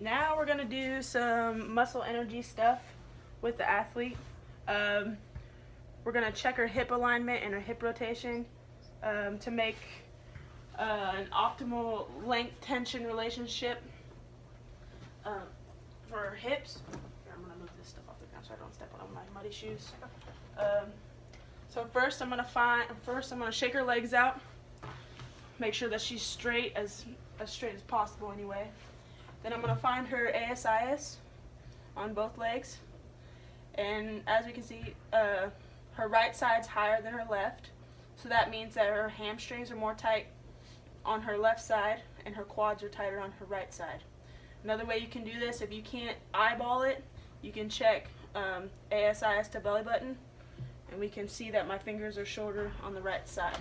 Now we're gonna do some muscle energy stuff with the athlete. We're gonna check her hip alignment and her hip rotation to make an optimal length tension relationship for her hips. Here, I'm gonna move this stuff off the ground so I don't step on my muddy shoes. So first I'm gonna shake her legs out. Make sure that she's straight as straight as possible anyway. Then I'm going to find her ASIS on both legs. And as we can see, her right side's higher than her left. So that means that her hamstrings are more tight on her left side and her quads are tighter on her right side. Another way you can do this, if you can't eyeball it, you can check ASIS to belly button. And we can see that my fingers are shorter on the right side.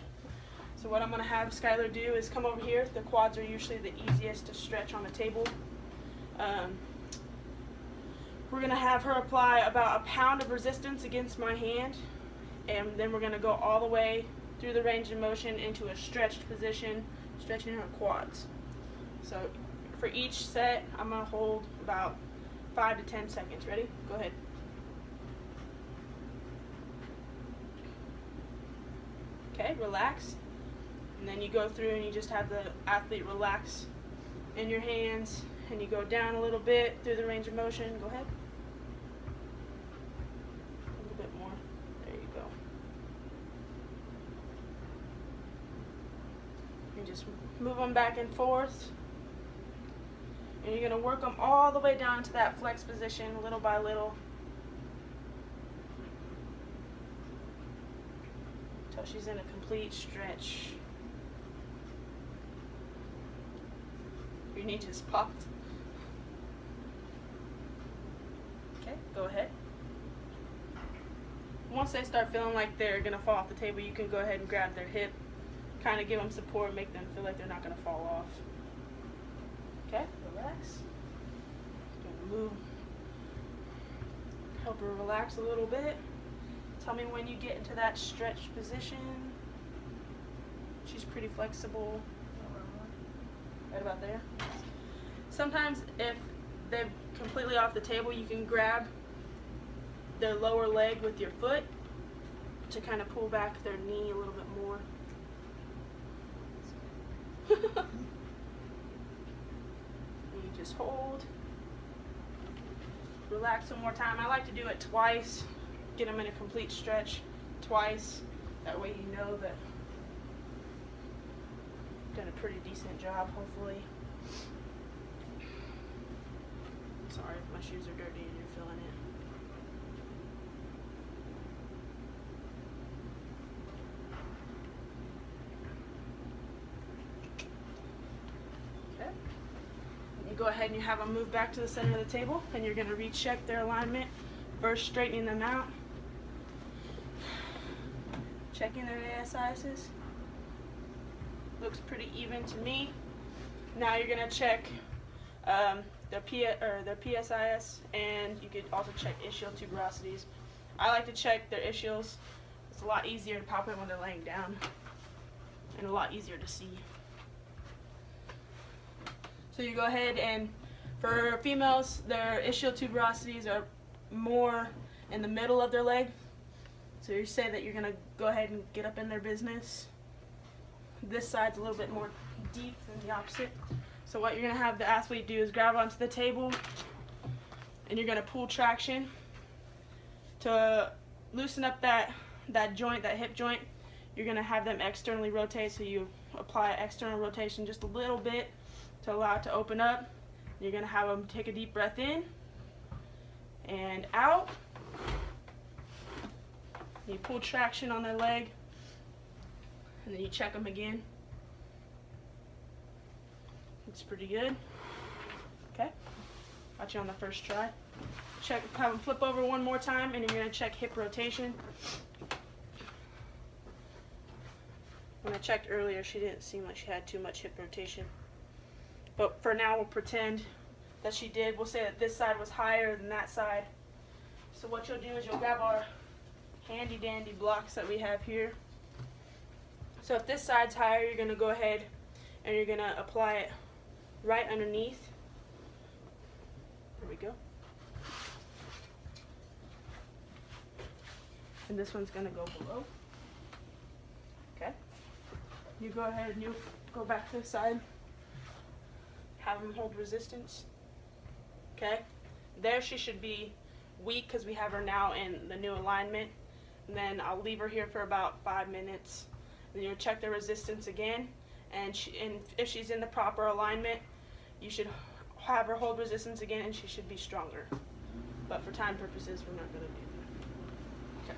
So what I'm going to have Skylar do is come over here. The quads are usually the easiest to stretch on the table. We're going to have her apply about a pound of resistance against my hand, and then we're going to go all the way through the range of motion into a stretched position, stretching her quads. So for each set, I'm going to hold about 5 to 10 seconds. Ready? Go ahead. Okay, relax. And then you go through and you just have the athlete relax in your hands, and you go down a little bit through the range of motion. Go ahead. A little bit more. There you go. And just move them back and forth. And you're going to work them all the way down to that flex position, little by little, until she's in a complete stretch. Your knee just popped. Okay, go ahead. Once they start feeling like they're going to fall off the table, you can go ahead and grab their hip, kind of give them support, make them feel like they're not going to fall off. Okay, relax. Move. Help her relax a little bit. Tell me when you get into that stretched position. She's pretty flexible. Right about there. Sometimes if they're completely off the table, you can grab their lower leg with your foot to kind of pull back their knee a little bit more. You just hold. Relax one more time. I like to do it twice. Get them in a complete stretch twice. That way you know that you've done a pretty decent job, hopefully. Sorry if my shoes are dirty and you're feeling it. Okay. You go ahead and you have them move back to the center of the table, and you're going to recheck their alignment. First, straightening them out. Checking their ASIs. Looks pretty even to me. Now you're going to check their PSIS, and you could also check ischial tuberosities. I like to check their ischials. It's a lot easier to palpate when they're laying down, and a lot easier to see. So you go ahead, and for females, their ischial tuberosities are more in the middle of their leg. So you say that you're going to go ahead and get up in their business. This side's a little bit more deep than the opposite. So what you're going to have the athlete do is grab onto the table, and you're going to pull traction to loosen up that joint, that hip joint. You're going to have them externally rotate, so you apply external rotation just a little bit to allow it to open up. You're going to have them take a deep breath in and out. You pull traction on their leg, and then you check them again. It's pretty good. Okay, got you on the first try. Check, have them flip over one more time, and you're going to check hip rotation. When I checked earlier, she didn't seem like she had too much hip rotation. But for now, we'll pretend that she did. We'll say that this side was higher than that side. So what you'll do is you'll grab our handy dandy blocks that we have here. So if this side's higher, you're going to go ahead and you're going to apply it right underneath Here we go. And this one's gonna go below. Okay. You go ahead and you go back to the side. Have him hold resistance. Okay. There she should be weak because we have her now in the new alignment. And then I'll leave her here for about 5 minutes. Then you'll check the resistance again. And if she's in the proper alignment, you should have her hold resistance again and she should be stronger. But for time purposes, we're not going to do that. Okay.